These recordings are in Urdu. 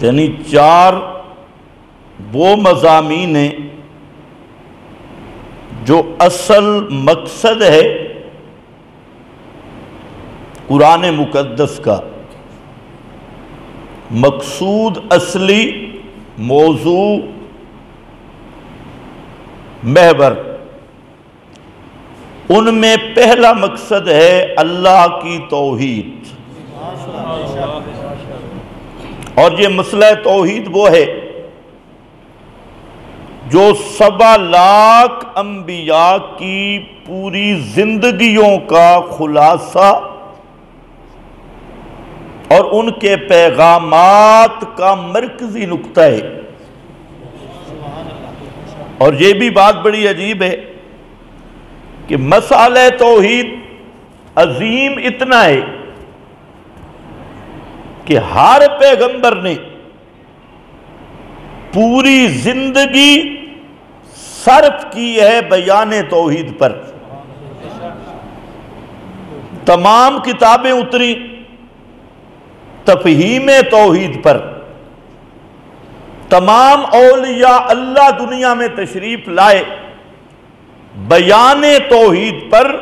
یعنی 4 وہ مضامین ہیں جو اصل مقصد ہے قرآن مقدس کا، مقصود اصلی، موضوع، محور۔ ان میں پہلا مقصد ہے اللہ کی توحید، اور یہ مسئلہ توحید وہ ہے جو 7 لاکھ انبیاء کی پوری زندگیوں کا خلاصہ اور ان کے پیغامات کا مرکزی نقطہ ہے۔ اور یہ بھی بات بڑی عجیب ہے کہ مسئلہ توحید عظیم اتنا ہے کہ ہر پیغمبر نے پوری زندگی صرف کی ہے بیان توحید پر۔ تمام کتابیں اتری تفہیم توحید پر، تمام اولیاء اللہ دنیا میں تشریف لائے بیان توحید پر،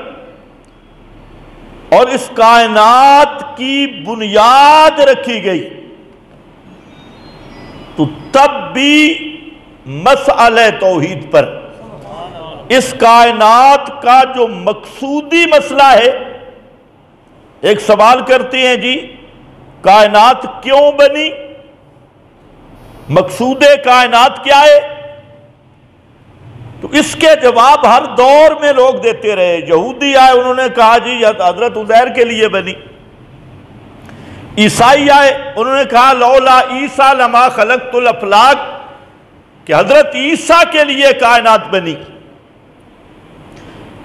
اور اس کائنات کی بنیاد رکھی گئی۔ تو تب بھی مسئلہ توحید پر، اس کائنات کا جو مقصودی مسئلہ ہے۔ ایک سوال کرتے ہیں جی کائنات کیوں بنی؟ مقصود کائنات کیا ہے؟ تو اس کے جواب ہر دور میں لوگ دیتے رہے۔ یہودی آئے، انہوں نے کہا جی حضرت عزیر کے لیے بنی۔ عیسائی آئے، انہوں نے کہا لولا عیسیٰ لما خلقت الافلاک، کہ حضرت عیسیٰ کے لیے کائنات بنی۔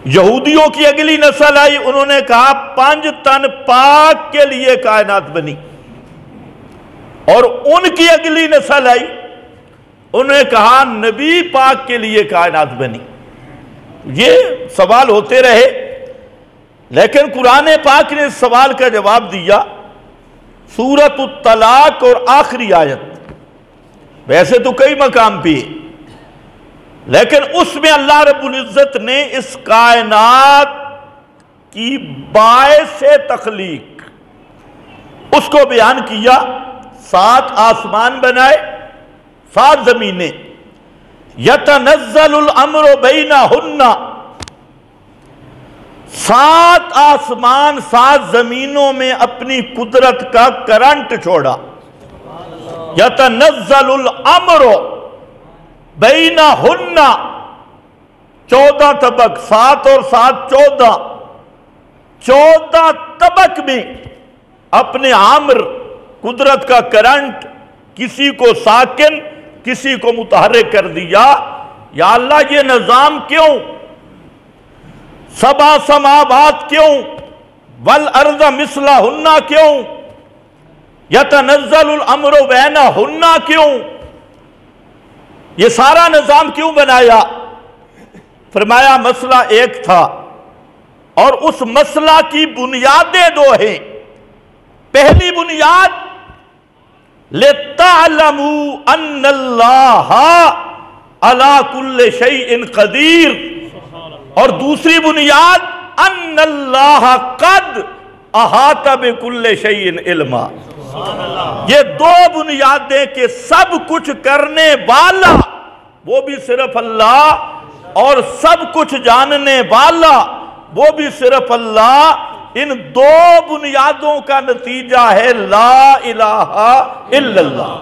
یہودیوں کی اگلی نسل آئی، انہوں نے کہا 5 تن پاک کے لیے کائنات بنی۔ اور ان کی اگلی نسل آئی، انہوں نے کہا نبی پاک کے لیے کائنات بنی۔ یہ سوال ہوتے رہے، لیکن قرآن پاک نے اس سوال کا جواب دیا سورۃ الطلاق اور آخری آیت۔ ویسے تو کئی مقام پہ، لیکن اس میں اللہ رب العزت نے اس کائنات کی باعث تخلیق اس کو بیان کیا۔ 7 آسمان بنائے، 7 زمینیں، یتنزل الامر بینہن، 7 آسمان 7 زمینوں میں اپنی قدرت کا کرنٹ چھوڑا۔ یتنزل الامر بینہن، 14 طبق، 7 اور 7 14، 14 طبق میں اپنے امر قدرت کا کرنٹ کسی کو ساکن کسی کو متحرک کر دیا۔ یا اللہ یہ نظام کیوں؟ 7 سماوات کیوں؟ والارض مثلہن کیوں؟ یتنزل الامر بینہن کیوں؟ یہ سارا نظام کیوں بنایا؟ فرمایا مسئلہ ایک تھا، اور اس مسئلہ کی بنیادیں 2 ہیں۔ پہلی بنیاد لِتَعْلَمُوا أَنَّ اللَّهَ عَلَى كُلِّ شَيْءٍ قَدِيرٌ، اور دوسری بنیاد أَنَّ اللَّهَ قَدْ أَحَاطَ بِكُلِّ شَيْءٍ عِلْمًا۔ یہ 2 بنیادیں کہ سب کچھ کرنے والا وہ بھی صرف اللہ، اور سب کچھ جاننے والا وہ بھی صرف اللہ، ان 2 بنیادوں کا نتیجہ ہے لا الہ الا اللہ۔